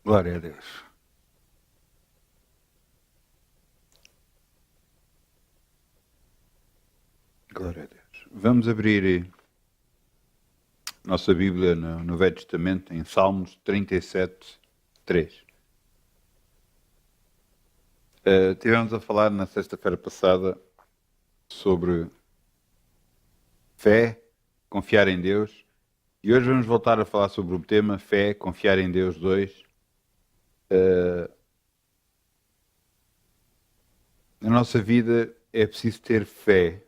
Glória a Deus. Glória a Deus. Vamos abrir nossa Bíblia no Velho Testamento, em Salmos 37, 3. Tivemos a falar na sexta-feira passada sobre fé, confiar em Deus, e hoje vamos voltar a falar sobre o tema fé, confiar em Deus 2. Na nossa vida é preciso ter fé,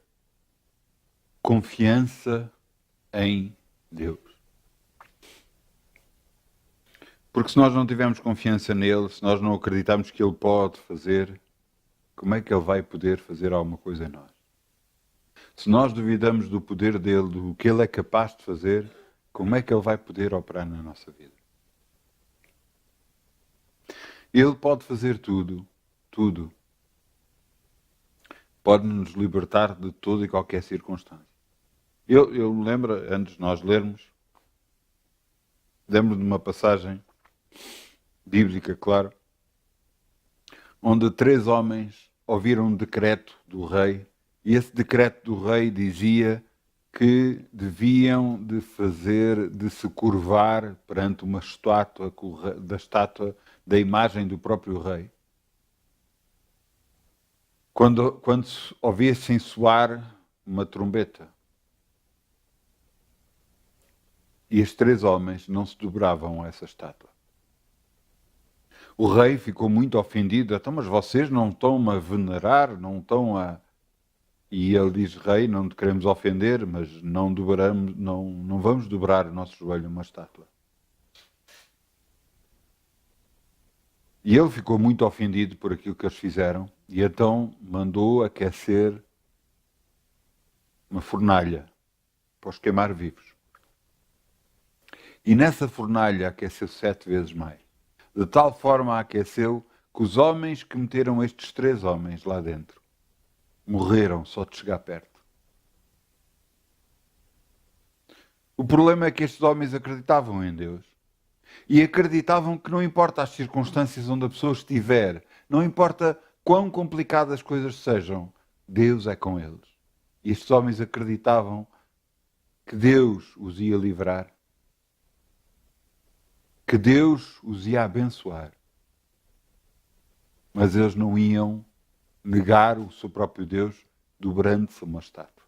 confiança em Deus. Porque se nós não tivermos confiança nele, se nós não acreditarmos que ele pode fazer, como é que ele vai poder fazer alguma coisa em nós? Se nós duvidamos do poder dele, do que ele é capaz de fazer, como é que ele vai poder operar na nossa vida? Ele pode fazer tudo, tudo. Pode nos libertar de toda e qualquer circunstância. Eu me lembro, antes de nós lermos, lembro de uma passagem bíblica, claro, onde 3 homens ouviram um decreto do rei, e esse decreto do rei dizia que deviam de se curvar perante uma estátua da imagem do próprio rei. Quando ouvissem soar uma trombeta. E os 3 homens não se dobravam a essa estátua. O rei ficou muito ofendido. Então, mas vocês não estão a venerar, não estão a... E ele diz, rei, não te queremos ofender, mas não vamos dobrar o nosso joelho a uma estátua. E ele ficou muito ofendido por aquilo que eles fizeram, e então mandou aquecer uma fornalha para os queimar vivos. E nessa fornalha aqueceu 7 vezes mais. De tal forma a aqueceu que os homens que meteram estes 3 homens lá dentro morreram só de chegar perto. O problema é que estes homens acreditavam em Deus. E acreditavam que não importa as circunstâncias onde a pessoa estiver, não importa quão complicadas as coisas sejam, Deus é com eles. E estes homens acreditavam que Deus os ia livrar, que Deus os ia abençoar. Mas eles não iam negar o seu próprio Deus, dobrando-se uma estátua.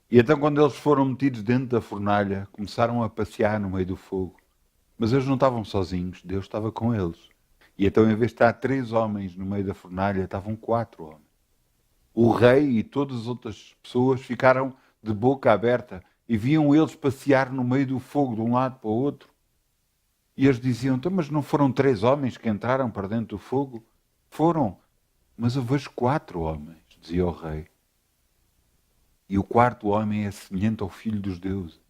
E então, quando eles foram metidos dentro da fornalha, começaram a passear no meio do fogo. Mas eles não estavam sozinhos, Deus estava com eles. E então, em vez de estar 3 homens no meio da fornalha, estavam 4 homens. O rei e todas as outras pessoas ficaram de boca aberta e viam eles passear no meio do fogo de um lado para o outro. E eles diziam, então, mas não foram 3 homens que entraram para dentro do fogo? Foram, mas eu vejo 4 homens, dizia o rei. E o 4º homem é semelhante ao Filho dos Deuses.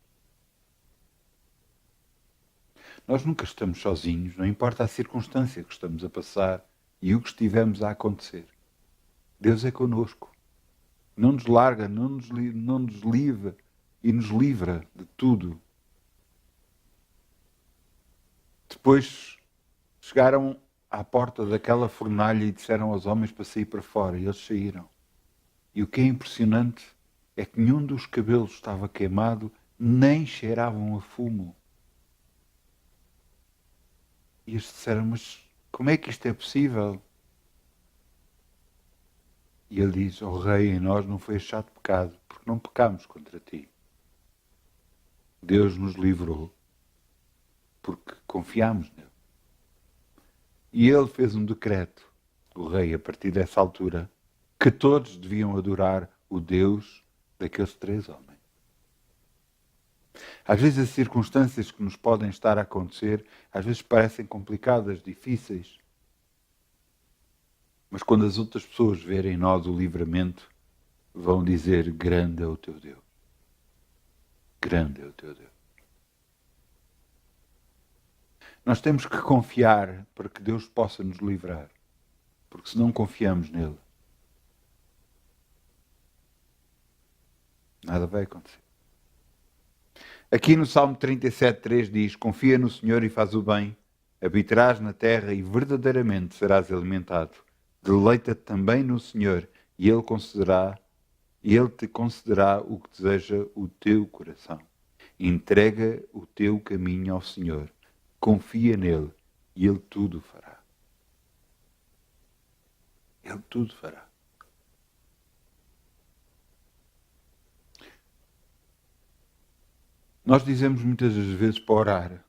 Nós nunca estamos sozinhos, não importa a circunstância que estamos a passar e o que estivemos a acontecer. Deus é connosco. Não nos larga, não nos livra e nos livra de tudo. Depois chegaram à porta daquela fornalha e disseram aos homens para sair para fora. E eles saíram. E o que é impressionante é que nenhum dos cabelos estava queimado, nem cheiravam a fumo. E eles disseram, mas como é que isto é possível? E ele diz, ó rei, em nós não foi achado pecado, porque não pecámos contra ti. Deus nos livrou, porque confiámos nele. E ele fez um decreto, o rei, a partir dessa altura, que todos deviam adorar o Deus daqueles 3 homens. Às vezes as circunstâncias que nos podem estar a acontecer, às vezes parecem complicadas, difíceis. Mas quando as outras pessoas verem em nós o livramento, vão dizer, grande é o teu Deus. Grande é o teu Deus. Nós temos que confiar para que Deus possa nos livrar. Porque se não confiamos nele, nada vai acontecer. Aqui no Salmo 37, 3 diz, confia no Senhor e faz o bem, habitarás na terra e verdadeiramente serás alimentado. Deleita-te também no Senhor, e Ele te concederá o que deseja o teu coração. Entrega o teu caminho ao Senhor. Confia nele e Ele tudo fará. Ele tudo fará. Nós dizemos muitas das vezes para orar.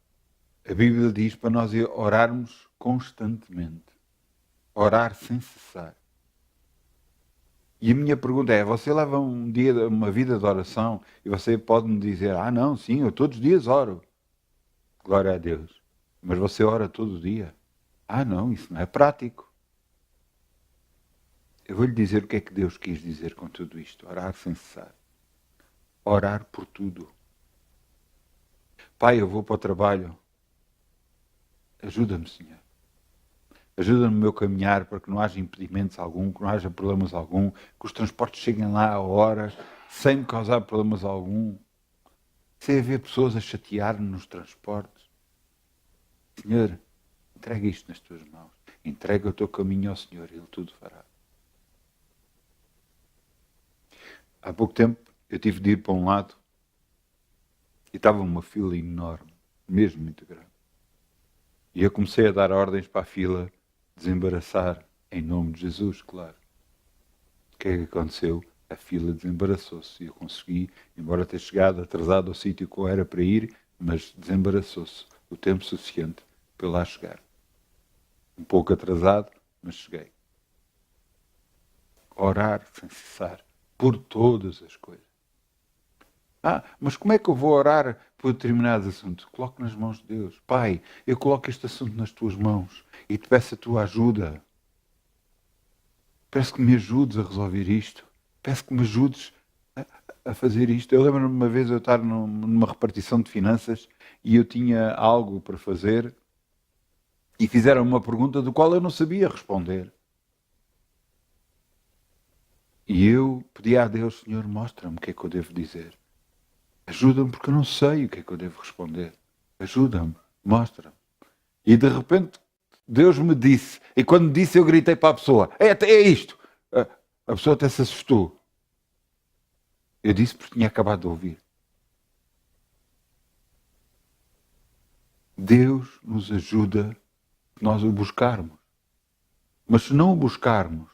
A Bíblia diz para nós orarmos constantemente. Orar sem cessar. E a minha pergunta é, você leva uma vida de oração e você pode me dizer, não, sim, eu todos os dias oro. Glória a Deus. Mas você ora todo dia? Não, isso não é prático. Eu vou lhe dizer o que é que Deus quis dizer com tudo isto. Orar sem cessar. Orar por tudo. Pai, eu vou para o trabalho. Ajuda-me, Senhor. Ajuda-me no meu caminhar para que não haja impedimentos algum, que não haja problemas algum, que os transportes cheguem lá a hora, sem me causar problemas algum. Sem haver pessoas a chatear-me nos transportes. Senhor, entrega isto nas tuas mãos. Entrega o teu caminho ao Senhor, Ele tudo fará. Há pouco tempo eu tive de ir para um lado e estava uma fila enorme, mesmo muito grande. E eu comecei a dar ordens para a fila desembaraçar, em nome de Jesus, claro. O que é que aconteceu? A fila desembaraçou-se e eu consegui, embora ter chegado atrasado ao sítio que eu era para ir, mas desembaraçou-se o tempo suficiente para eu lá chegar. Um pouco atrasado, mas cheguei. Orar sem cessar, por todas as coisas. Mas como é que eu vou orar por determinados assuntos? Coloco nas mãos de Deus. Pai, eu coloco este assunto nas tuas mãos e te peço a tua ajuda. Peço que me ajudes a resolver isto. Peço que me ajudes a fazer isto. Eu lembro-me uma vez eu estar numa repartição de finanças e eu tinha algo para fazer e fizeram uma pergunta do qual eu não sabia responder. E eu pedi a Deus, Senhor, mostra-me o que é que eu devo dizer. Ajuda-me porque eu não sei o que é que eu devo responder. Ajuda-me, mostra-me. E de repente Deus me disse, e quando me disse eu gritei para a pessoa, é isto. A pessoa até se assustou. Eu disse porque tinha acabado de ouvir. Deus nos ajuda se nós o buscarmos. Mas se não o buscarmos,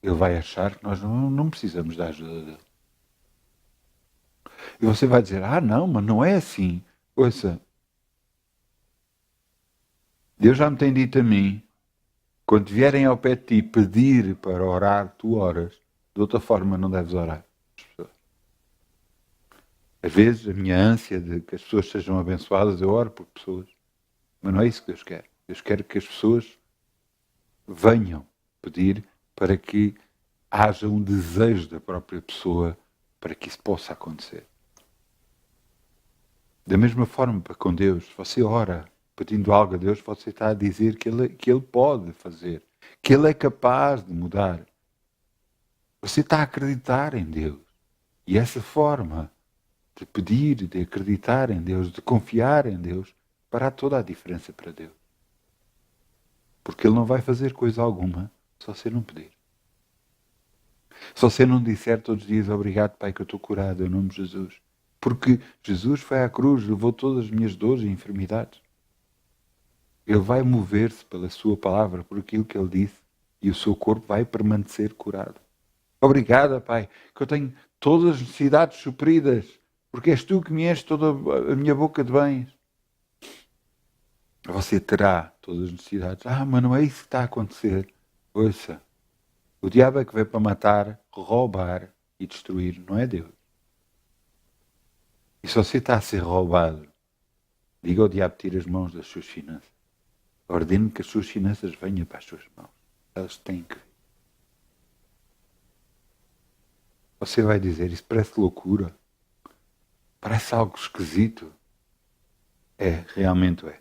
Ele vai achar que nós não precisamos da ajuda dele. E você vai dizer, não, mas não é assim. Ouça, Deus já me tem dito a mim, quando vierem ao pé de ti pedir para orar, tu oras. De outra forma não deves orar. Às vezes a minha ânsia de que as pessoas sejam abençoadas, eu oro por pessoas. Mas não é isso que Deus quer. Deus quer que as pessoas venham pedir para que haja um desejo da própria pessoa para que isso possa acontecer. Da mesma forma, para com Deus, você ora pedindo algo a Deus, você está a dizer que Ele pode fazer, que Ele é capaz de mudar. Você está a acreditar em Deus. E essa forma de pedir, de acreditar em Deus, de confiar em Deus, fará toda a diferença para Deus. Porque Ele não vai fazer coisa alguma se você não pedir. Se você não disser todos os dias, obrigado, Pai, que eu estou curado, em nome de Jesus. Porque Jesus foi à cruz, levou todas as minhas dores e enfermidades. Ele vai mover-se pela sua palavra, por aquilo que Ele disse, e o seu corpo vai permanecer curado. Obrigada, Pai, que eu tenho todas as necessidades supridas, porque és Tu que me enches toda a minha boca de bens. Você terá todas as necessidades. Mas não é isso que está a acontecer. Ouça, o diabo é que veio para matar, roubar e destruir, não é Deus. E se você está a ser roubado, diga ao diabo, tira as mãos das suas finanças. Ordene que as suas finanças venham para as suas mãos. Elas têm que vir. Você vai dizer, isso parece loucura. Parece algo esquisito. Realmente é.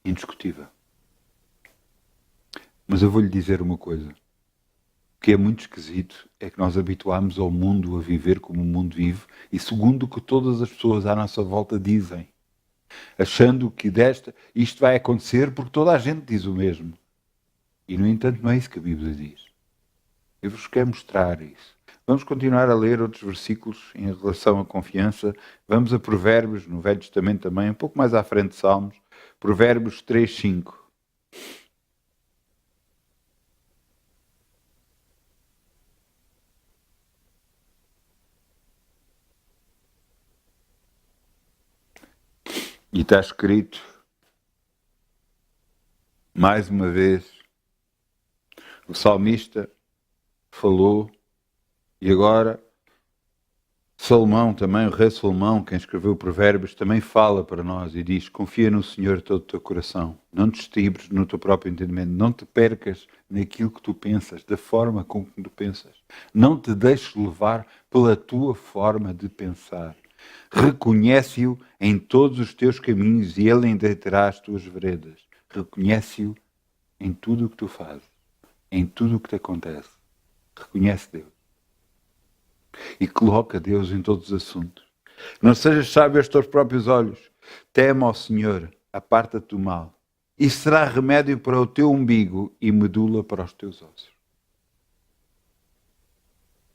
Indiscutível. Mas eu vou lhe dizer uma coisa. O que é muito esquisito é que nós habituámos ao mundo a viver como o mundo vive e segundo o que todas as pessoas à nossa volta dizem. achando que isto vai acontecer porque toda a gente diz o mesmo. E, no entanto, não é isso que a Bíblia diz. Eu vos quero mostrar isso. Vamos continuar a ler outros versículos em relação à confiança. Vamos a Provérbios, no Velho Testamento também, um pouco mais à frente de Salmos. Provérbios 3, 5. E está escrito, mais uma vez, o salmista falou, e agora Salomão também, o rei Salomão, quem escreveu Provérbios, também fala para nós e diz, confia no Senhor de todo o teu coração, não te estribes no teu próprio entendimento, não te percas naquilo que tu pensas, da forma como tu pensas, não te deixes levar pela tua forma de pensar. Reconhece-o em todos os teus caminhos e ele endireitará as tuas veredas. Reconhece-o em tudo o que tu fazes, em tudo o que te acontece. Reconhece Deus. E coloca Deus em todos os assuntos. Não sejas sábio aos teus próprios olhos. Teme ao Senhor, aparta-te do mal. E será remédio para o teu umbigo e medula para os teus ossos.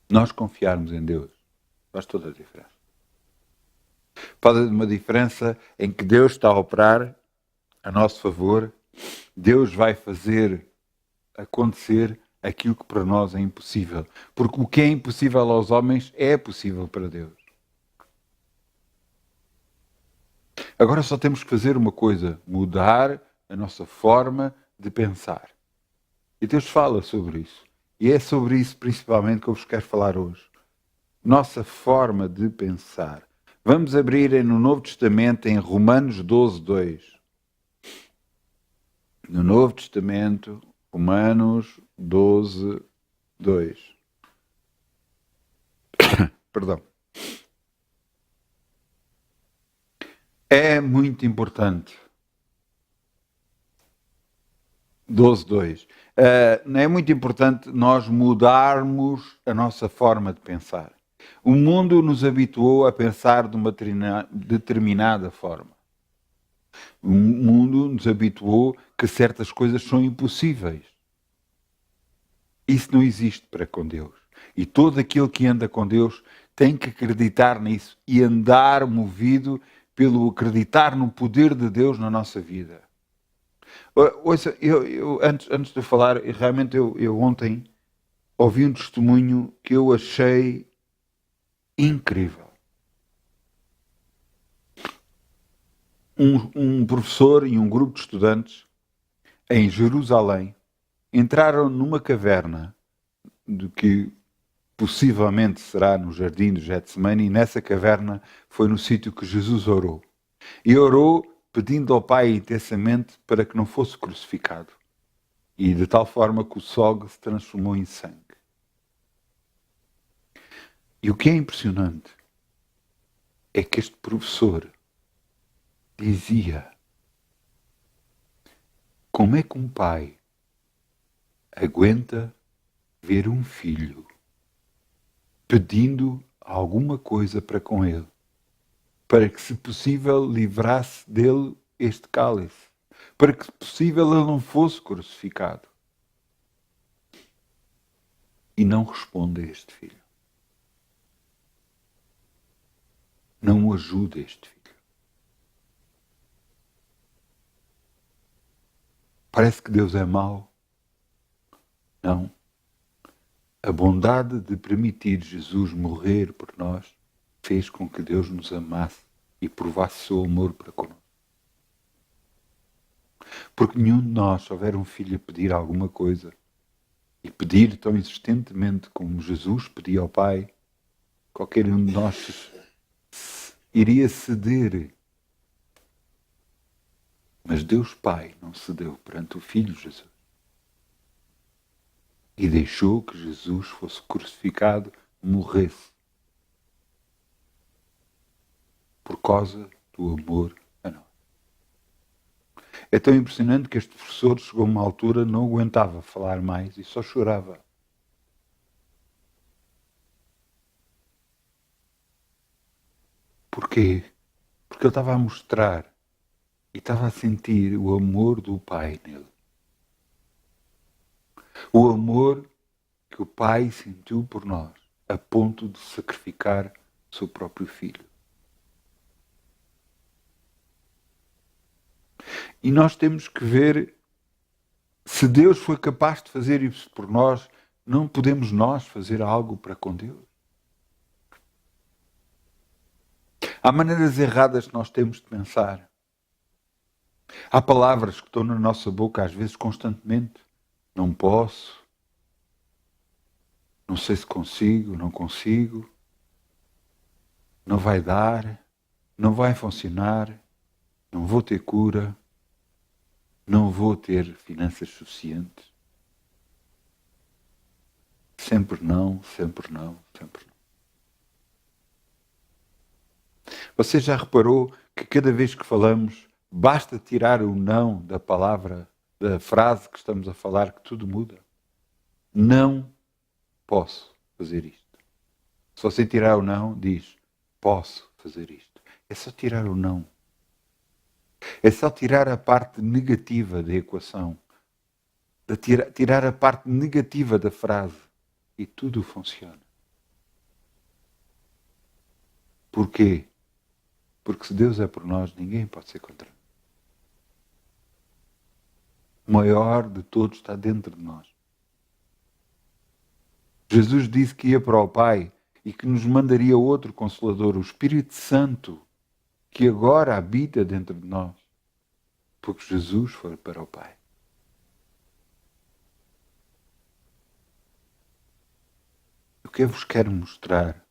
Nós confiarmos em Deus faz toda a diferença. Faz uma diferença em que Deus está a operar a nosso favor. Deus vai fazer acontecer aquilo que para nós é impossível. Porque o que é impossível aos homens é possível para Deus. Agora só temos que fazer uma coisa, mudar a nossa forma de pensar. E Deus fala sobre isso. E é sobre isso principalmente que eu vos quero falar hoje. Nossa forma de pensar. Vamos abrir no Novo Testamento em Romanos 12, 2. No Novo Testamento, Romanos 12, 2. Perdão. É muito importante. 12, 2. É muito importante nós mudarmos a nossa forma de pensar. O mundo nos habituou a pensar de uma determinada forma. O mundo nos habituou que certas coisas são impossíveis. Isso não existe para com Deus. E todo aquele que anda com Deus tem que acreditar nisso e andar movido pelo acreditar no poder de Deus na nossa vida. Ouça, antes de falar, realmente eu ontem ouvi um testemunho que eu achei incrível. Um professor e um grupo de estudantes em Jerusalém entraram numa caverna do que possivelmente será no jardim do Getsemane, e nessa caverna foi no sítio que Jesus orou. E orou pedindo ao Pai intensamente para que não fosse crucificado. E de tal forma que o sangue se transformou em sangue. E o que é impressionante é que este professor dizia: como é que um pai aguenta ver um filho pedindo alguma coisa para com ele, para que, se possível, livrasse dele este cálice, para que, se possível, ele não fosse crucificado? E não responde a este filho. Não ajuda este filho. Parece que Deus é mau. Não. A bondade de permitir Jesus morrer por nós fez com que Deus nos amasse e provasse seu amor para connosco. Porque nenhum de nós, se houver um filho a pedir alguma coisa, e pedir tão insistentemente como Jesus pedia ao Pai, qualquer um de nós iria ceder. Mas Deus Pai não cedeu perante o Filho Jesus. E deixou que Jesus fosse crucificado, morresse. Por causa do amor a nós. É tão impressionante que este professor chegou a uma altura, não aguentava falar mais e só chorava. Porquê? Porque ele estava a mostrar E estava a sentir o amor do Pai nele. O amor que o Pai sentiu por nós, a ponto de sacrificar o seu próprio filho. E nós temos que ver, se Deus foi capaz de fazer isso por nós, não podemos nós fazer algo para com Deus? Há maneiras erradas que nós temos de pensar. Há palavras que estão na nossa boca, às vezes constantemente. Não posso. Não sei se consigo, não consigo. Não vai dar. Não vai funcionar. Não vou ter cura. Não vou ter finanças suficientes. Sempre não, sempre não, sempre não. Você já reparou que cada vez que falamos, basta tirar o não da palavra, da frase que estamos a falar, que tudo muda? Não posso fazer isto. Se você tirar o não, diz, posso fazer isto. É só tirar o não. É só tirar a parte negativa da equação. Tirar a parte negativa da frase. E tudo funciona. Porquê? Porque se Deus é por nós, ninguém pode ser contra nós. O maior de todos está dentro de nós. Jesus disse que ia para o Pai e que nos mandaria outro Consolador, o Espírito Santo, que agora habita dentro de nós, porque Jesus foi para o Pai. O que eu vos quero mostrar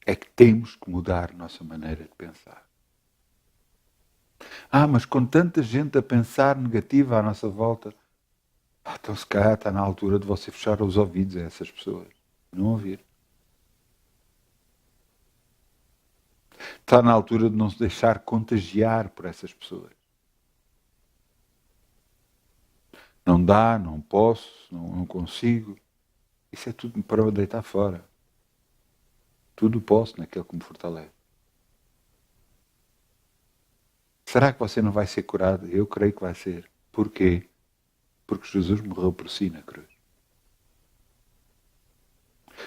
é que temos que mudar a nossa maneira de pensar. Mas com tanta gente a pensar negativa à nossa volta, então se calhar está na altura de você fechar os ouvidos a essas pessoas. Não ouvir. Está na altura de não se deixar contagiar por essas pessoas. Não dá, não posso, não consigo. Isso é tudo para eu deitar fora. Tudo posso naquele que me fortalece. Será que você não vai ser curado? Eu creio que vai ser. Porquê? Porque Jesus morreu por si na cruz.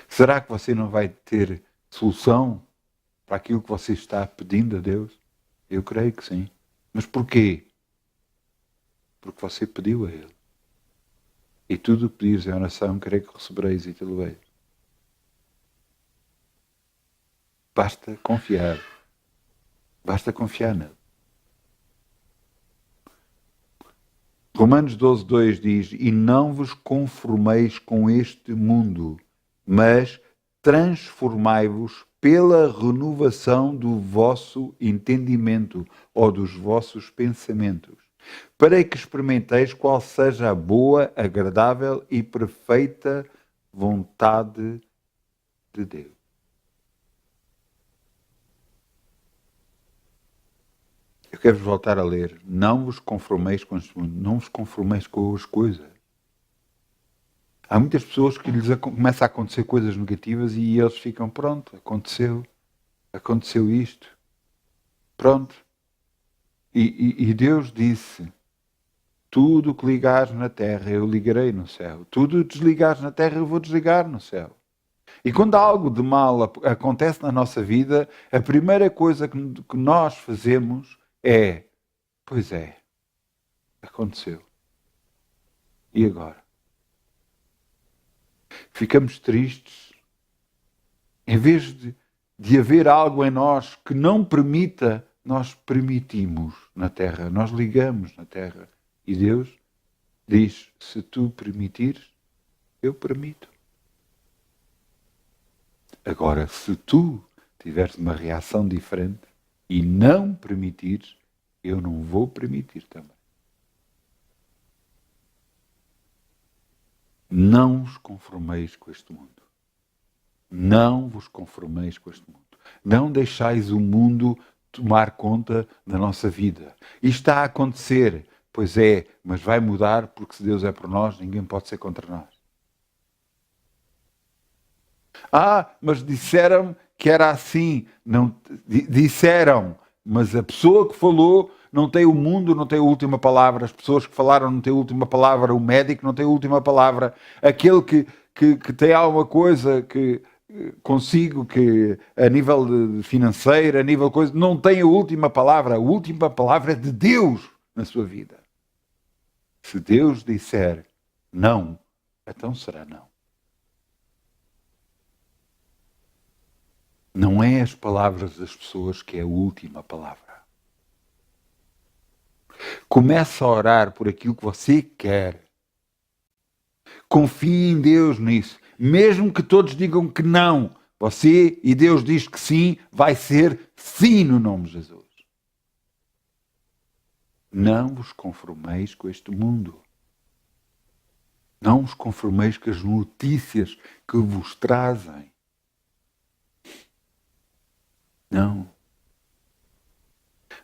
Será que você não vai ter solução para aquilo que você está pedindo a Deus? Eu creio que sim. Mas porquê? Porque você pediu a Ele. E tudo o que pedires em oração, creio que recebereis e te-lo-eis. Basta confiar. Basta confiar nele. Romanos 12:2 diz, e não vos conformeis com este mundo, mas transformai-vos pela renovação do vosso entendimento ou dos vossos pensamentos, para que experimenteis qual seja a boa, agradável e perfeita vontade de Deus. Eu quero voltar a ler. Não vos conformeis com este mundo. Não vos conformeis com as coisas. Há muitas pessoas que lhes começam a acontecer coisas negativas e eles ficam, pronto, aconteceu isto. Pronto. E Deus disse, tudo o que ligares na terra eu ligarei no céu. Tudo o que desligares na terra eu vou desligar no céu. E quando algo de mal acontece na nossa vida, a primeira coisa que nós fazemos é, pois é, aconteceu. E agora? Ficamos tristes. Em vez de haver algo em nós que não permita, nós permitimos na terra, nós ligamos na terra. E Deus diz, se tu permitires, eu permito. Agora, se tu tiveres uma reação diferente e não permitires, eu não vou permitir também. Não vos conformeis com este mundo. Não vos conformeis com este mundo. Não deixais o mundo tomar conta da nossa vida. Isto está a acontecer, pois é, mas vai mudar porque se Deus é por nós, ninguém pode ser contra nós. Mas disseram que era assim. Não, disseram, mas a pessoa que falou não tem o mundo, não tem a última palavra, as pessoas que falaram não têm a última palavra, o médico não tem a última palavra, aquele que tem alguma coisa que consigo, que a nível financeiro, a nível de coisa, não tem a última palavra é de Deus na sua vida. Se Deus disser não, então será não. Não é as palavras das pessoas que é a última palavra. Comece a orar por aquilo que você quer. Confie em Deus nisso. Mesmo que todos digam que não, você e Deus diz que sim, vai ser sim no nome de Jesus. Não vos conformeis com este mundo. Não vos conformeis com as notícias que vos trazem. Não.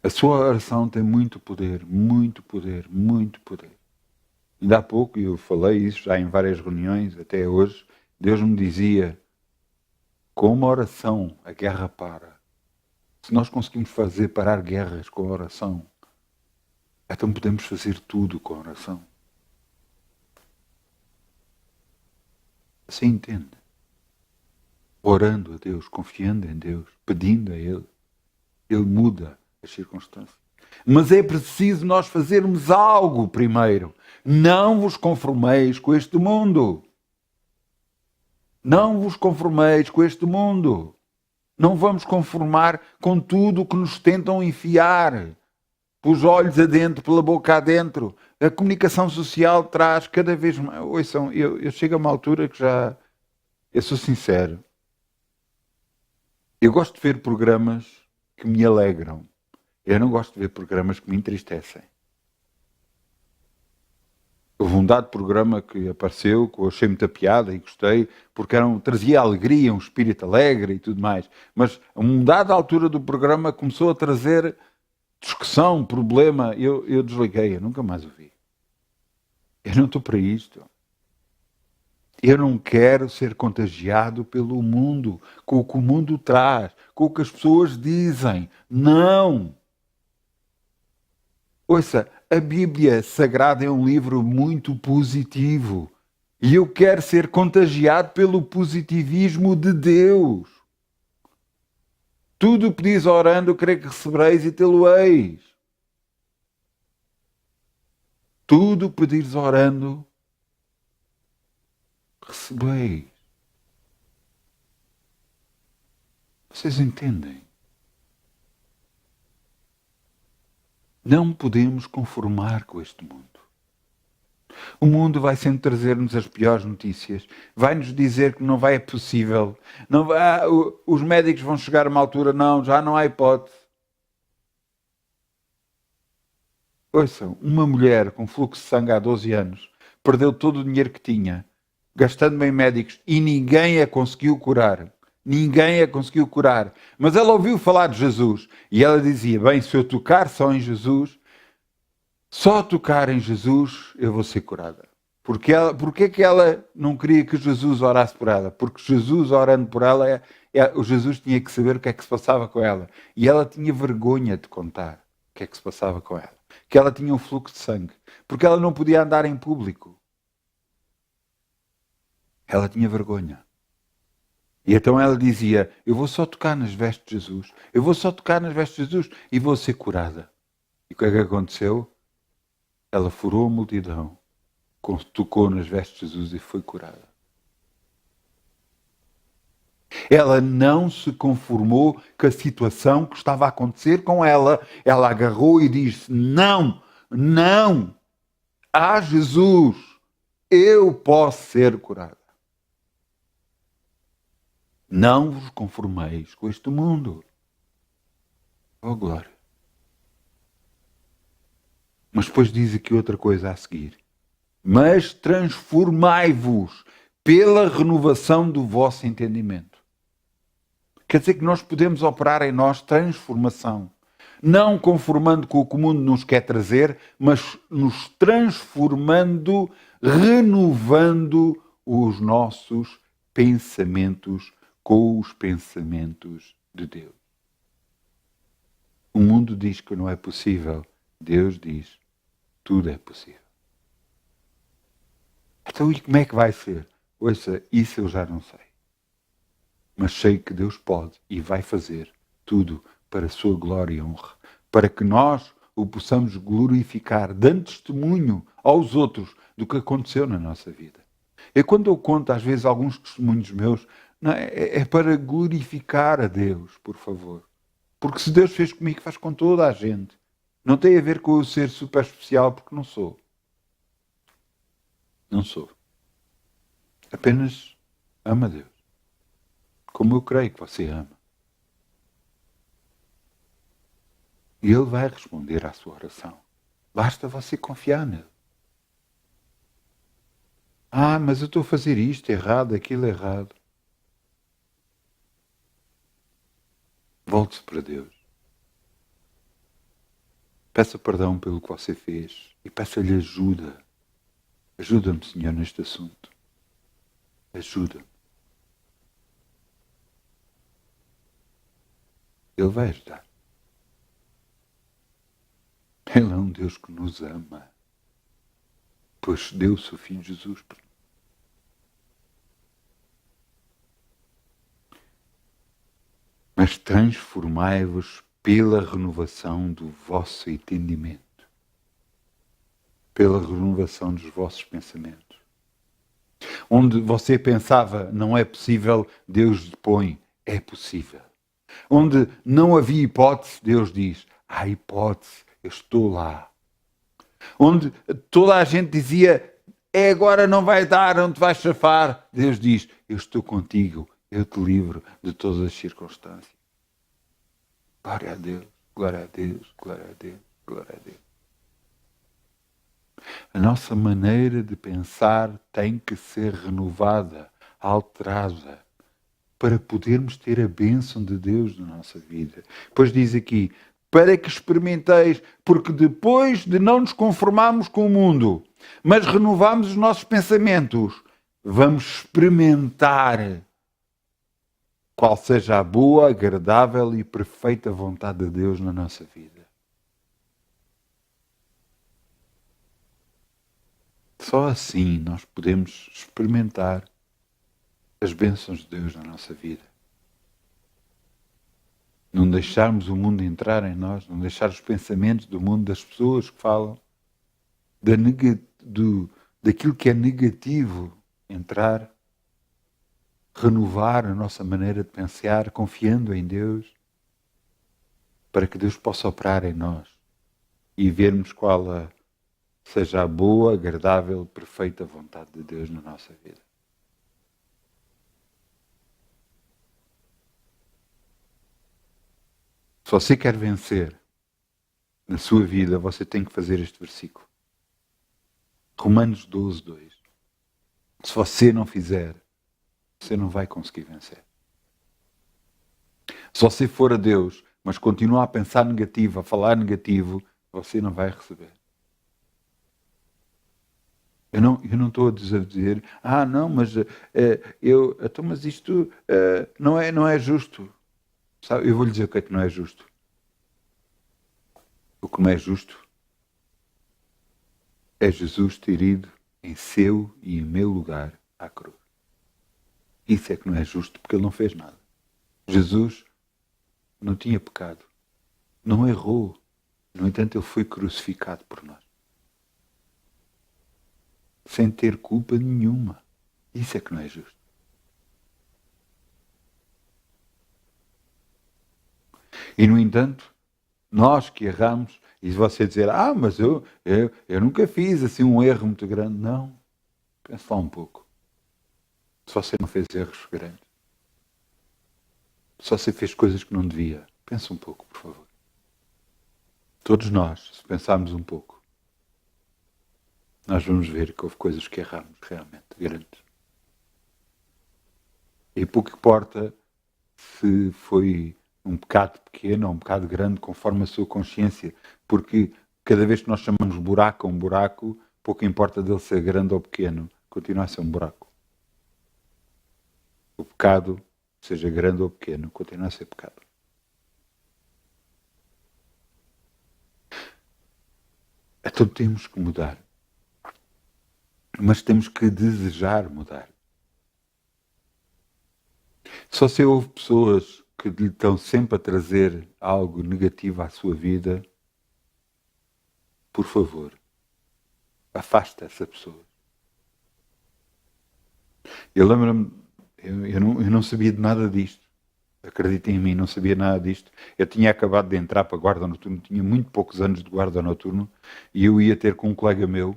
A sua oração tem muito poder, muito poder, muito poder. Ainda há pouco, eu falei isso já em várias reuniões, até hoje, Deus me dizia, com uma oração a guerra para. Se nós conseguimos fazer parar guerras com a oração, então podemos fazer tudo com a oração. Você entende? Orando a Deus, confiando em Deus, pedindo a Ele, Ele muda as circunstâncias. Mas é preciso nós fazermos algo primeiro. Não vos conformeis com este mundo. Não vos conformeis com este mundo. Não vamos conformar com tudo o que nos tentam enfiar. Pelos olhos adentro, pela boca adentro. A comunicação social traz cada vez mais... Ouçam, eu chego a uma altura que já... Eu sou sincero. Eu gosto de ver programas que me alegram. Eu não gosto de ver programas que me entristecem. Houve um dado programa que apareceu, que eu achei muita piada e gostei, porque trazia alegria, um espírito alegre e tudo mais. Mas a uma dada altura do programa começou a trazer discussão, problema. Eu desliguei, eu nunca mais ouvi. Eu não estou para isto. Eu não quero ser contagiado pelo mundo, com o que o mundo traz, com o que as pessoas dizem. Não! Ouça, a Bíblia Sagrada é um livro muito positivo. E eu quero ser contagiado pelo positivismo de Deus. Tudo o que pedis orando, creio que recebereis e tê-lo-eis. Tudo o que pedires orando, recebeis. Vocês entendem? Não podemos conformar com este mundo. O mundo vai sempre trazer-nos as piores notícias. Vai-nos dizer que não vai é possível. Não vai, os médicos vão chegar a uma altura, não, já não há hipótese. Ouçam, uma mulher com fluxo de sangue há 12 anos perdeu todo o dinheiro que tinha, gastando em médicos, e ninguém a conseguiu curar. Ninguém a conseguiu curar. Mas ela ouviu falar de Jesus. E ela dizia, bem, se eu tocar só em Jesus, só tocar em Jesus, eu vou ser curada. Porque que ela não queria que Jesus orasse por ela? Porque Jesus orando por ela, o Jesus tinha que saber o que é que se passava com ela. E ela tinha vergonha de contar o que é que se passava com ela. Que ela tinha um fluxo de sangue. Porque ela não podia andar em público. Ela tinha vergonha. E então ela dizia, eu vou só tocar nas vestes de Jesus. Eu vou só tocar nas vestes de Jesus e vou ser curada. E o que é que aconteceu? Ela furou a multidão, tocou nas vestes de Jesus e foi curada. Ela não se conformou com a situação que estava a acontecer com ela. Ela agarrou e disse, não, não, há Jesus, eu posso ser curada. Não vos conformeis com este mundo. Oh, glória. Mas depois diz aqui outra coisa a seguir. Mas transformai-vos pela renovação do vosso entendimento. Quer dizer que nós podemos operar em nós transformação. Não conformando com o que o mundo nos quer trazer, mas nos transformando, renovando os nossos pensamentos com os pensamentos de Deus. O mundo diz que não é possível. Deus diz, tudo é possível. Então, e como é que vai ser? Ouça, isso eu já não sei. Mas sei que Deus pode e vai fazer tudo para a sua glória e honra, para que nós o possamos glorificar, dando testemunho aos outros do que aconteceu na nossa vida. Quando eu conto, às vezes, alguns testemunhos meus, não é para glorificar a Deus, por favor. Porque se Deus fez comigo, faz com toda a gente. Não tem a ver com eu ser super especial, porque não sou. Não sou. Apenas ama Deus. Como eu creio que você ama. E Ele vai responder à sua oração. Basta você confiar nele. Ah, mas eu estou a fazer isto errado, aquilo errado. Volte-se para Deus. Peça perdão pelo que você fez e peça-lhe ajuda. Ajuda-me, Senhor, neste assunto. Ajuda-me. Ele vai ajudar. Ele é um Deus que nos ama, pois deu o seu Filho Jesus por nós. Mas transformai-vos pela renovação do vosso entendimento, pela renovação dos vossos pensamentos. Onde você pensava não é possível, Deus põe, é possível. Onde não havia hipótese, Deus diz, há hipótese, eu estou lá. Onde toda a gente dizia, é agora, não vai dar, não te vais chafar, Deus diz, eu estou contigo, eu te livro de todas as circunstâncias. Glória a Deus, glória a Deus, glória a Deus, glória a Deus. A nossa maneira de pensar tem que ser renovada, alterada, para podermos ter a bênção de Deus na nossa vida. Pois diz aqui, para que experimenteis, porque depois de não nos conformarmos com o mundo, mas renovarmos os nossos pensamentos, vamos experimentar qual seja a boa, agradável e perfeita vontade de Deus na nossa vida. Só assim nós podemos experimentar as bênçãos de Deus na nossa vida. Não deixarmos o mundo entrar em nós, não deixar os pensamentos do mundo, das pessoas que falam, daquilo que é negativo entrar, renovar a nossa maneira de pensar, confiando em Deus, para que Deus possa operar em nós e vermos qual seja a boa, agradável, perfeita vontade de Deus na nossa vida. Se você quer vencer na sua vida, você tem que fazer este versículo. Romanos 12, 2. Se você não fizer, você não vai conseguir vencer. Se você for a Deus, mas continuar a pensar negativo, a falar negativo, você não vai receber. Eu não estou a dizer, não, mas mas isto não é justo. Sabe, eu vou lhe dizer o que é que não é justo. O que não é justo é Jesus ter ido em seu e em meu lugar à cruz. Isso é que não é justo, porque ele não fez nada. Jesus não tinha pecado, não errou. No entanto, ele foi crucificado por nós. Sem ter culpa nenhuma. Isso é que não é justo. E, no entanto, nós que erramos, e você dizer, mas eu nunca fiz assim um erro muito grande. Não. Pense lá um pouco. Se você não fez erros grandes. Se você fez coisas que não devia. Pense um pouco, por favor. Todos nós, se pensarmos um pouco, nós vamos ver que houve coisas que erramos realmente grandes. E pouco importa se foi um pecado pequeno ou um pecado grande, conforme a sua consciência, porque cada vez que nós chamamos buraco a um buraco, pouco importa dele ser grande ou pequeno, continua a ser um buraco. O pecado, seja grande ou pequeno, continua a ser pecado. Então temos que mudar. Mas temos que desejar mudar. Só se houve pessoas que lhe estão sempre a trazer algo negativo à sua vida, por favor, afasta essa pessoa. Eu lembro-me, eu não sabia de nada disto. Acreditem em mim, não sabia nada disto. Eu tinha acabado de entrar para guarda noturno, tinha muito poucos anos de guarda noturno, e eu ia ter com um colega meu,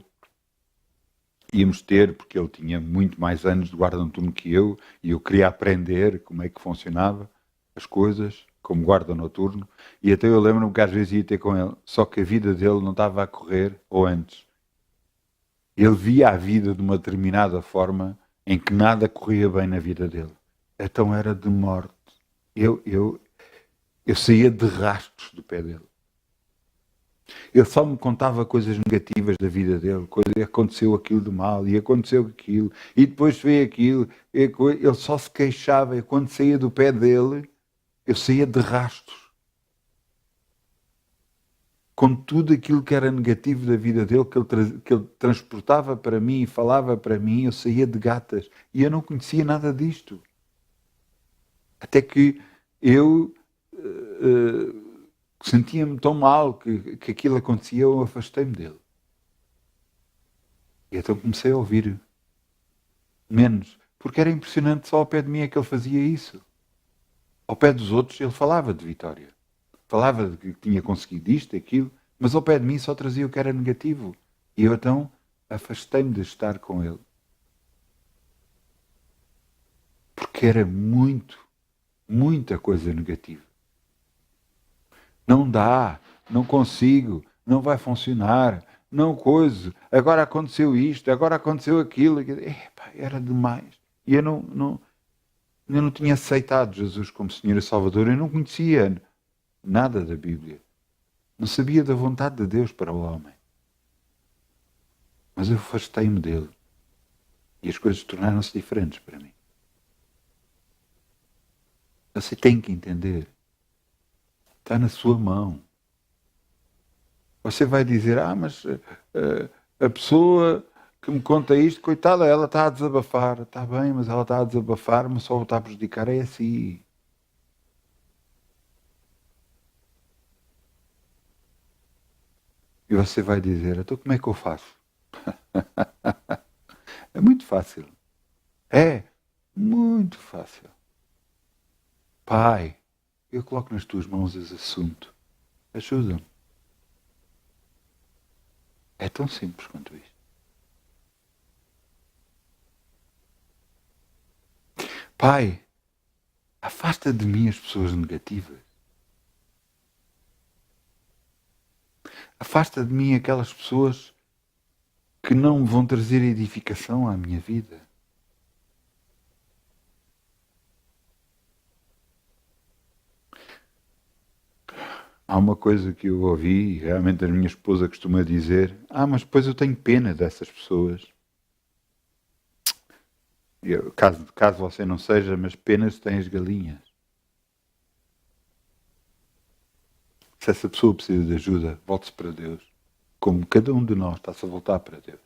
íamos ter, porque ele tinha muito mais anos de guarda noturno que eu, e eu queria aprender como é que funcionava as coisas, como guarda noturno, e até eu lembro-me que às vezes ia ter com ele, só que a vida dele não estava a correr, ou antes. Ele via a vida de uma determinada forma em que nada corria bem na vida dele. Então era de morte. Eu saía de rastros do pé dele. Ele só me contava coisas negativas da vida dele, aconteceu aquilo de mal, e aconteceu aquilo, e depois veio aquilo, ele só se queixava, e quando saía do pé dele, eu saía de rastros. Com tudo aquilo que era negativo da vida dele, que ele transportava para mim e falava para mim, eu saía de gatas, e eu não conhecia nada disto. Até que eu sentia-me tão mal que aquilo acontecia, eu afastei-me dele. E então comecei a ouvir menos, porque era impressionante, só ao pé de mim é que ele fazia isso. Ao pé dos outros ele falava de vitória, falava de que tinha conseguido isto, aquilo, mas ao pé de mim só trazia o que era negativo. E eu então afastei-me de estar com ele. Porque era muita coisa negativa. Não dá, não consigo, não vai funcionar, não coisa, agora aconteceu isto, agora aconteceu aquilo. Epa, era demais. E eu não tinha aceitado Jesus como Senhor e Salvador, eu não conhecia nada da Bíblia. Não sabia da vontade de Deus para o homem. Mas eu afastei-me dele. E as coisas tornaram-se diferentes para mim. Você tem que entender. Está na sua mão. Você vai dizer, mas a pessoa que me conta isto, coitada, ela está a desabafar. Está bem, mas ela está a desabafar, mas só o está a prejudicar é assim. E você vai dizer, então como é que eu faço? É muito fácil. É muito fácil. Pai, eu coloco nas tuas mãos esse assunto. Ajuda-me. É tão simples quanto isto. Pai, afasta de mim as pessoas negativas. Afasta de mim aquelas pessoas que não vão trazer edificação à minha vida. Há uma coisa que eu ouvi, e realmente a minha esposa costuma dizer, mas depois eu tenho pena dessas pessoas. Caso você não seja, mas penas tem as galinhas. Se essa pessoa precisa de ajuda, volte-se para Deus. Como cada um de nós está-se a voltar para Deus.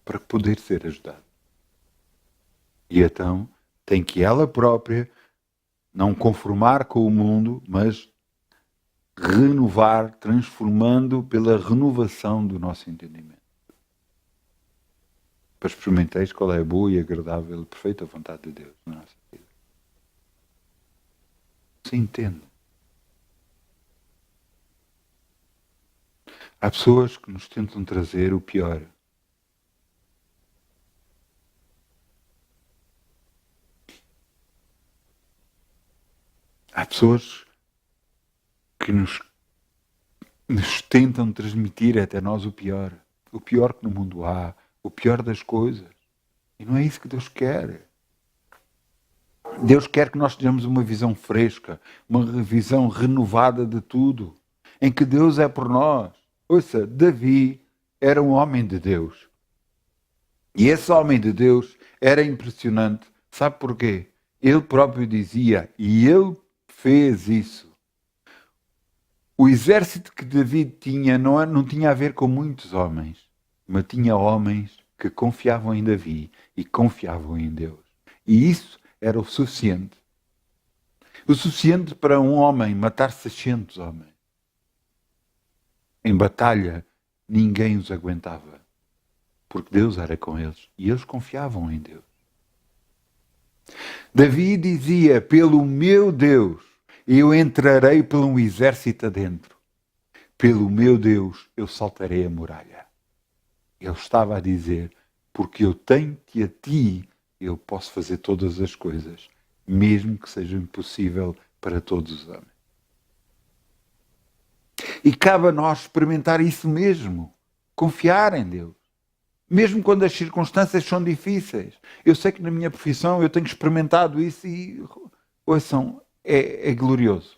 Para poder ser ajudado. E então tem que ela própria não conformar com o mundo, mas renovar, transformando pela renovação do nosso entendimento. Para experimenteis qual é a boa e agradável e perfeita vontade de Deus na nossa vida. Você entende? Há pessoas que nos tentam trazer o pior. Há pessoas que nos tentam transmitir até nós o pior que no mundo há, o pior das coisas. E não é isso que Deus quer. Deus quer que nós tenhamos uma visão fresca, uma visão renovada de tudo, em que Deus é por nós. Ouça, Davi era um homem de Deus. E esse homem de Deus era impressionante. Sabe porquê? Ele próprio dizia, e ele fez isso. O exército que David tinha não tinha a ver com muitos homens, mas tinha homens que confiavam em Davi e confiavam em Deus. E isso era o suficiente. O suficiente para um homem matar 600 homens. Em batalha, ninguém os aguentava, porque Deus era com eles e eles confiavam em Deus. Davi dizia: pelo meu Deus, eu entrarei por um exército adentro. Pelo meu Deus, eu saltarei a muralha. Ele estava a dizer: porque eu tenho-te a ti, eu posso fazer todas as coisas, mesmo que seja impossível para todos os homens. E cabe a nós experimentar isso mesmo, confiar em Deus. Mesmo quando as circunstâncias são difíceis. Eu sei que na minha profissão eu tenho experimentado isso e, ouçam, é glorioso.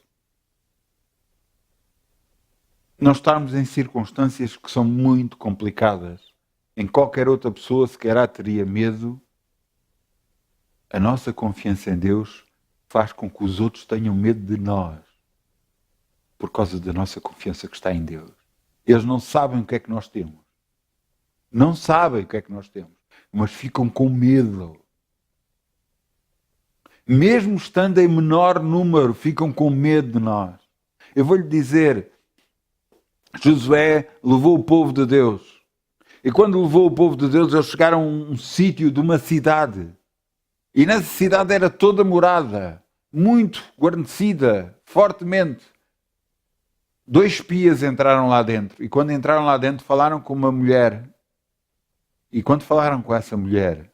Nós estamos em circunstâncias que são muito complicadas. Em qualquer outra pessoa, se calhar, teria medo. A nossa confiança em Deus faz com que os outros tenham medo de nós, por causa da nossa confiança que está em Deus. Eles não sabem o que é que nós temos. Não sabem o que é que nós temos, mas ficam com medo. Mesmo estando em menor número, ficam com medo de nós. Eu vou-lhe dizer, Josué levou o povo de Deus. E quando levou o povo de Deus, eles chegaram a um sítio de uma cidade. E nessa cidade era toda morada, muito guarnecida, fortemente. 2 espias entraram lá dentro. E quando entraram lá dentro, falaram com uma mulher. E quando falaram com essa mulher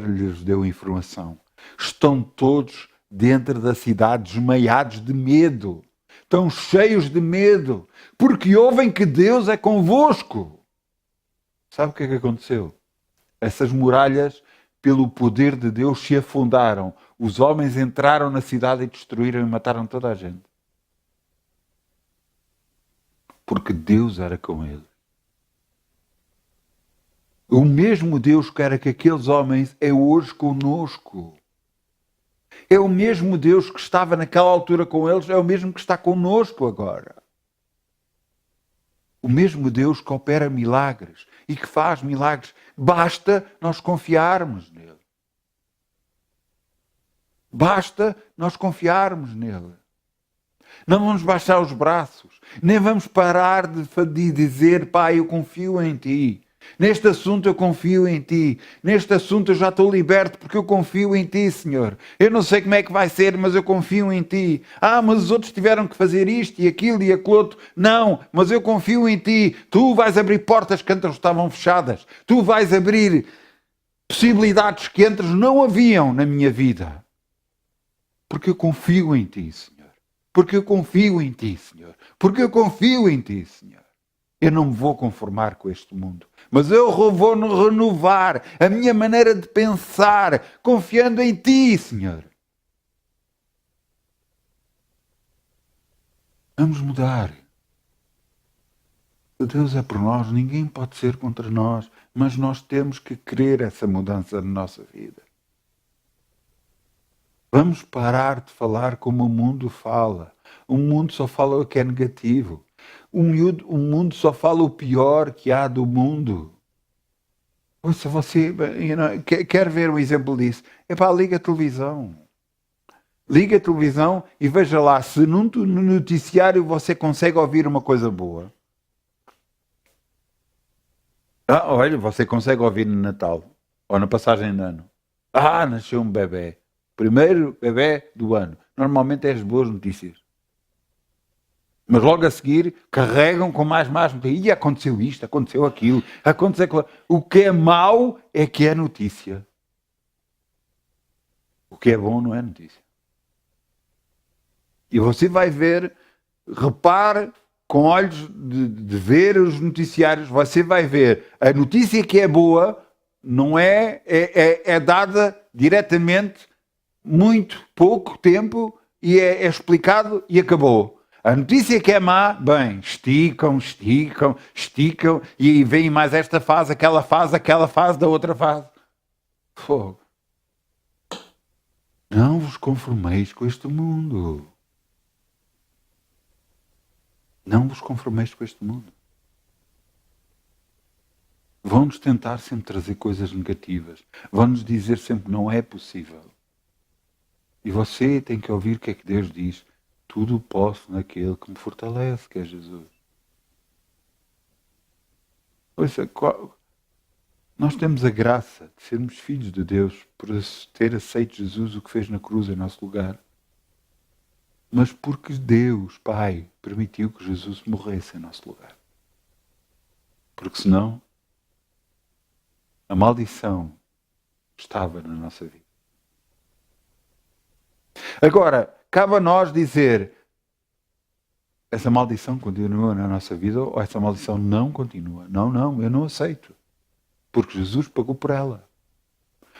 lhes deu informação. Estão todos dentro da cidade desmaiados de medo. Estão cheios de medo. Porque ouvem que Deus é convosco. Sabe o que é que aconteceu? Essas muralhas, pelo poder de Deus, se afundaram. Os homens entraram na cidade e destruíram e mataram toda a gente. Porque Deus era com eles. O mesmo Deus que era com aqueles homens é hoje conosco. É o mesmo Deus que estava naquela altura com eles, é o mesmo que está conosco agora. O mesmo Deus que opera milagres e que faz milagres. Basta nós confiarmos nele. Basta nós confiarmos nele. Não vamos baixar os braços, nem vamos parar de dizer: Pai, eu confio em Ti. Neste assunto eu confio em Ti. Neste assunto eu já estou liberto porque eu confio em Ti, Senhor. Eu não sei como é que vai ser, mas eu confio em Ti. Mas os outros tiveram que fazer isto e aquilo e aquilo outro. Não, mas eu confio em Ti. Tu vais abrir portas que antes estavam fechadas. Tu vais abrir possibilidades que antes não haviam na minha vida. Porque eu confio em Ti, Senhor. Porque eu confio em Ti, Senhor. Porque eu confio em Ti, Senhor. Eu não me vou conformar com este mundo, mas eu vou renovar a minha maneira de pensar, confiando em Ti, Senhor. Vamos mudar. Se Deus é por nós, ninguém pode ser contra nós, mas nós temos que querer essa mudança na nossa vida. Vamos parar de falar como o mundo fala. O mundo só fala o que é negativo. O mundo só fala o pior que há do mundo. Se você quer ver um exemplo disso, liga a televisão. Liga a televisão e veja lá se no noticiário você consegue ouvir uma coisa boa. Olha, você consegue ouvir no Natal ou na passagem de ano. Nasceu um bebê. Primeiro bebê do ano. Normalmente é as boas notícias. Mas logo a seguir carregam com mais notícias. E aconteceu isto, aconteceu aquilo, aconteceu aquilo. O que é mau é que é notícia. O que é bom não é notícia. E você vai ver, repare com olhos de ver os noticiários, você vai ver a notícia que é boa não é dada diretamente muito pouco tempo e é explicado e acabou. A notícia que é má, bem, esticam e vem mais esta fase, aquela fase da outra fase. Fogo. Não vos conformeis com este mundo. Não vos conformeis com este mundo. Vão-nos tentar sempre trazer coisas negativas. Vão-nos dizer sempre que não é possível. E você tem que ouvir o que é que Deus diz. Tudo posso naquele que me fortalece, que é Jesus. Ouça, nós temos a graça de sermos filhos de Deus por ter aceito Jesus, o que fez na cruz em nosso lugar. Mas porque Deus, Pai, permitiu que Jesus morresse em nosso lugar. Porque senão, a maldição estava na nossa vida. Agora, cabe a nós dizer, essa maldição continua na nossa vida ou essa maldição não continua? Não, eu não aceito. Porque Jesus pagou por ela.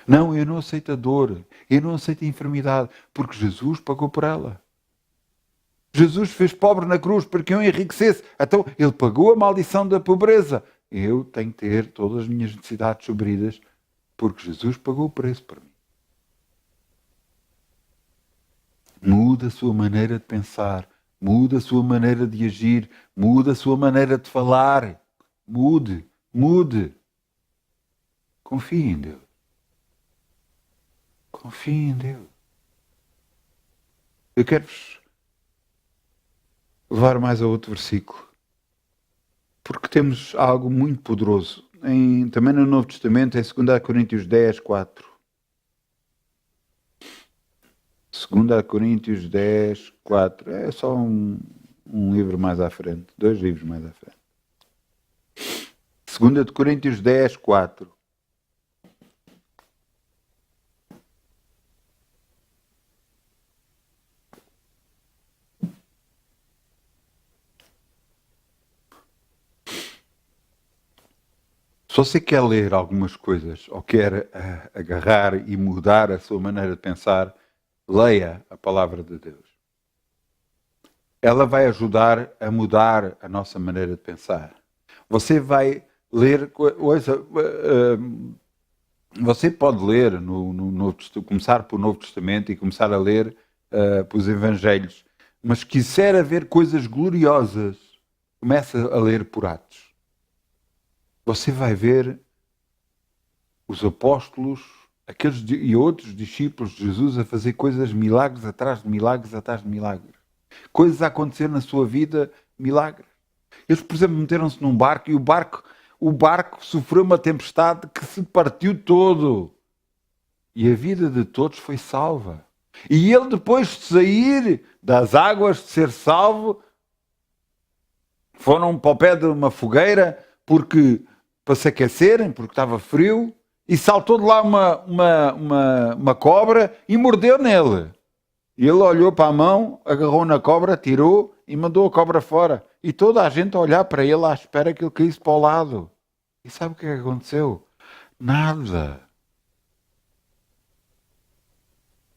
Não, eu não aceito a dor. Eu não aceito a enfermidade. Porque Jesus pagou por ela. Jesus fez pobre na cruz para que eu enriquecesse. Então, ele pagou a maldição da pobreza. Eu tenho que ter todas as minhas necessidades supridas porque Jesus pagou o preço para mim. Muda a sua maneira de pensar. Muda a sua maneira de agir. Muda a sua maneira de falar. Mude. Confie em Deus. Confie em Deus. Eu quero-vos levar mais a outro versículo. Porque temos algo muito poderoso. Também no Novo Testamento, em 2 Coríntios 10, 4. 2 Coríntios 10, 4. É só um livro mais à frente. 2 livros mais à frente. 2 Coríntios 10, 4. Se você quer ler algumas coisas ou quer agarrar e mudar a sua maneira de pensar, leia a palavra de Deus. Ela vai ajudar a mudar a nossa maneira de pensar. Você vai ler... Você pode ler, começar pelo Novo Testamento e começar a ler os Evangelhos. Mas se quiser ver coisas gloriosas, começa a ler por Atos. Você vai ver os apóstolos, aqueles e outros discípulos de Jesus a fazer coisas, milagres atrás de milagres atrás de milagres. Coisas a acontecer na sua vida, milagres. Eles, por exemplo, meteram-se num barco e o barco sofreu uma tempestade que se partiu todo. E a vida de todos foi salva. E ele, depois de sair das águas, de ser salvo, foram para o pé de uma fogueira para se aquecerem, porque estava frio, e saltou de lá uma cobra e mordeu nele. E ele olhou para a mão, agarrou na cobra, tirou e mandou a cobra fora. E toda a gente a olhar para ele à espera que ele caísse para o lado. E sabe o que é que aconteceu? Nada.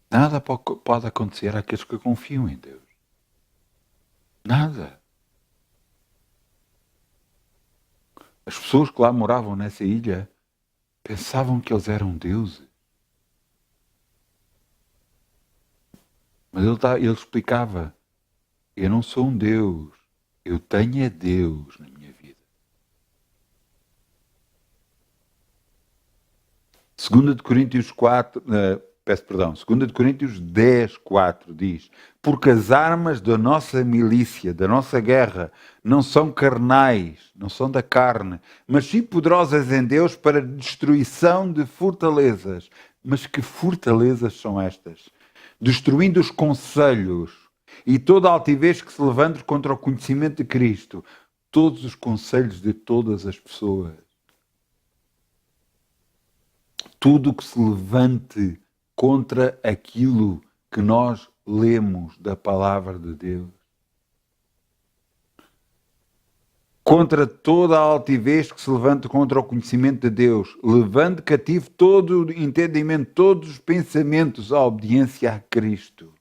Nada pode acontecer àqueles que confiam em Deus. Nada. As pessoas que lá moravam nessa ilha pensavam que eles eram deuses. Mas ele explicava, eu não sou um Deus, eu tenho a Deus na minha vida. 2 de Coríntios 4, 2 de Coríntios 10, 4 diz, porque as armas da nossa milícia, da nossa guerra, não são carnais, não são da carne, mas sim poderosas em Deus para destruição de fortalezas. Mas que fortalezas são estas? Destruindo os conselhos e toda a altivez que se levanta contra o conhecimento de Cristo, todos os conselhos de todas as pessoas. Tudo que se levante contra aquilo que nós lemos da palavra de Deus. Contra toda a altivez que se levante contra o conhecimento de Deus, levando cativo todo o entendimento, todos os pensamentos à obediência a Cristo.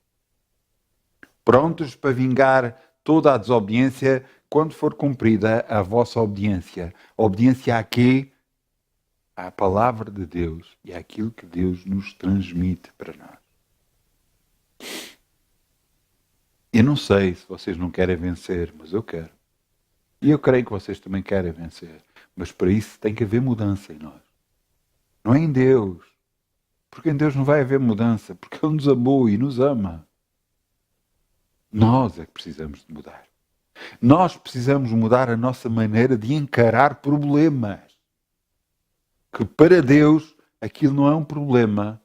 Prontos para vingar toda a desobediência quando for cumprida a vossa obediência. Obediência a quê? À palavra de Deus e àquilo que Deus nos transmite para nós. Eu não sei se vocês não querem vencer, mas eu quero. E eu creio que vocês também querem vencer. Mas para isso tem que haver mudança em nós. Não é em Deus. Porque em Deus não vai haver mudança. Porque Ele nos amou e nos ama. Nós é que precisamos de mudar. Nós precisamos mudar a nossa maneira de encarar problemas. Que para Deus aquilo não é um problema.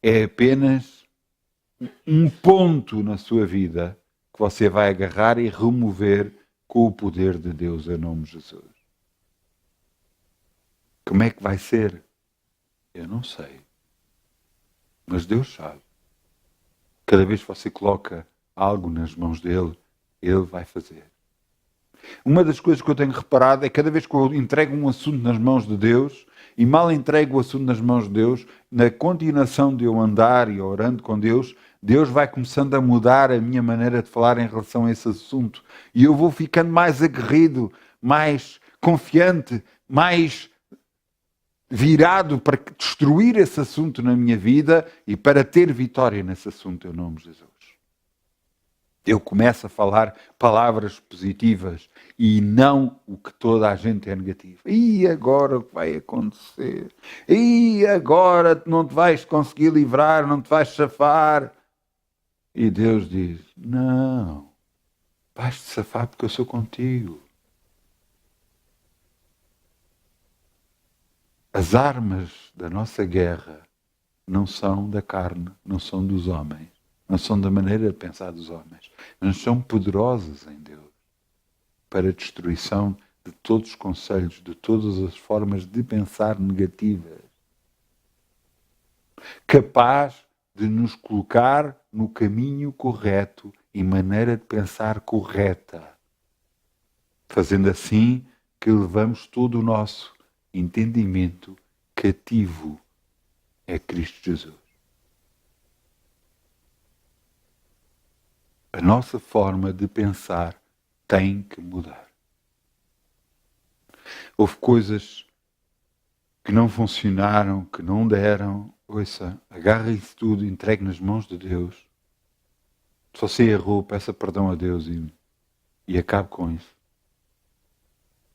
É apenas um ponto na sua vida que você vai agarrar e remover com o poder de Deus em nome de Jesus. Como é que vai ser? Eu não sei. Mas Deus sabe. Cada vez que você coloca algo nas mãos dele, ele vai fazer. Uma das coisas que eu tenho reparado é que cada vez que eu entrego um assunto nas mãos de Deus, e mal entrego o assunto nas mãos de Deus, na continuação de eu andar e orando com Deus, Deus vai começando a mudar a minha maneira de falar em relação a esse assunto. E eu vou ficando mais aguerrido, mais confiante, mais virado para destruir esse assunto na minha vida e para ter vitória nesse assunto, em nome de Jesus. Eu começo a falar palavras positivas e não o que toda a gente é negativa. E agora o que vai acontecer? E agora não te vais conseguir livrar, não te vais safar. E Deus diz, não, vais-te safar porque eu sou contigo. As armas da nossa guerra não são da carne, não são dos homens, não são da maneira de pensar dos homens, mas são poderosas em Deus para a destruição de todos os conselhos, de todas as formas de pensar negativas. Capaz de nos colocar no caminho correto e maneira de pensar correta. Fazendo assim que levamos todo o nosso entendimento cativo a Cristo Jesus. A nossa forma de pensar tem que mudar. Houve coisas que não funcionaram, que não deram. Ouça, agarra isso tudo, entregue nas mãos de Deus. Se você errou, peça perdão a Deus e acabe com isso.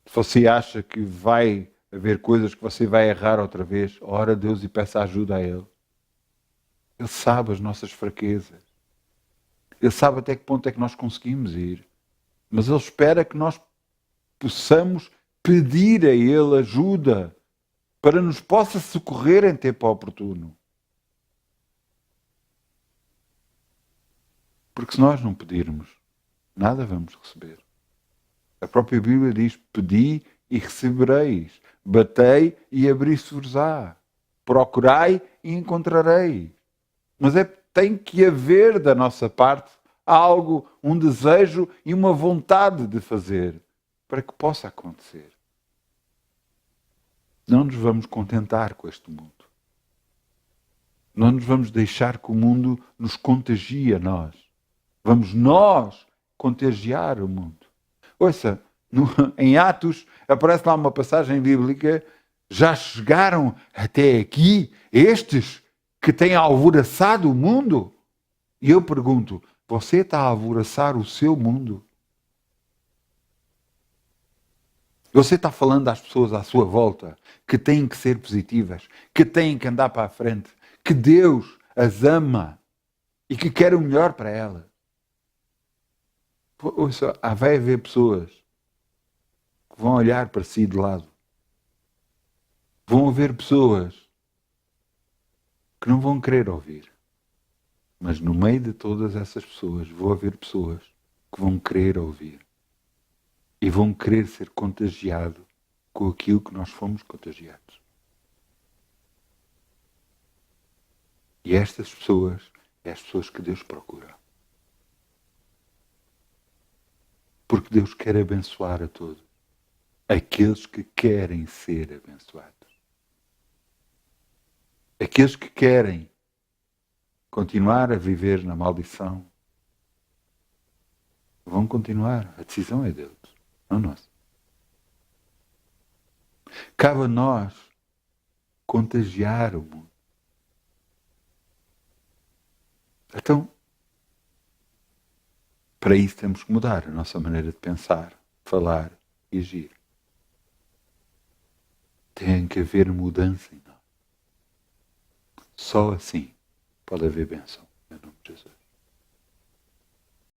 Se você acha que vai haver coisas que você vai errar outra vez, ora a Deus e peça ajuda a Ele. Ele sabe as nossas fraquezas. Ele sabe até que ponto é que nós conseguimos ir. Mas Ele espera que nós possamos pedir a Ele ajuda para nos possa socorrer em tempo oportuno. Porque se nós não pedirmos, nada vamos receber. A própria Bíblia diz, pedi e recebereis, batei e abri-se-vos-á, procurai e encontrarei. Mas tem que haver da nossa parte algo, um desejo e uma vontade de fazer para que possa acontecer. Não nos vamos contentar com este mundo. Não nos vamos deixar que o mundo nos contagie a nós. Vamos nós contagiar o mundo. Ouça, em Atos aparece lá uma passagem bíblica, já chegaram até aqui estes que têm alvoroçado o mundo? E eu pergunto, você está a alvoroçar o seu mundo? Você está falando às pessoas à sua volta que têm que ser positivas, que têm que andar para a frente, que Deus as ama e que quer o melhor para elas. Ouça, vai haver pessoas que vão olhar para si de lado. Vão haver pessoas que não vão querer ouvir. Mas no meio de todas essas pessoas, vão haver pessoas que vão querer ouvir. E vão querer ser contagiados com aquilo que nós fomos contagiados. E estas pessoas, é as pessoas que Deus procura. Porque Deus quer abençoar a todos. Aqueles que querem ser abençoados. Aqueles que querem continuar a viver na maldição vão continuar. A decisão é deles, não nossa. Cabe a nós contagiar o mundo. Então, para isso temos que mudar a nossa maneira de pensar. falar e agir. Tem que haver mudança em nós. Só assim pode haver bênção. Em nome de Jesus.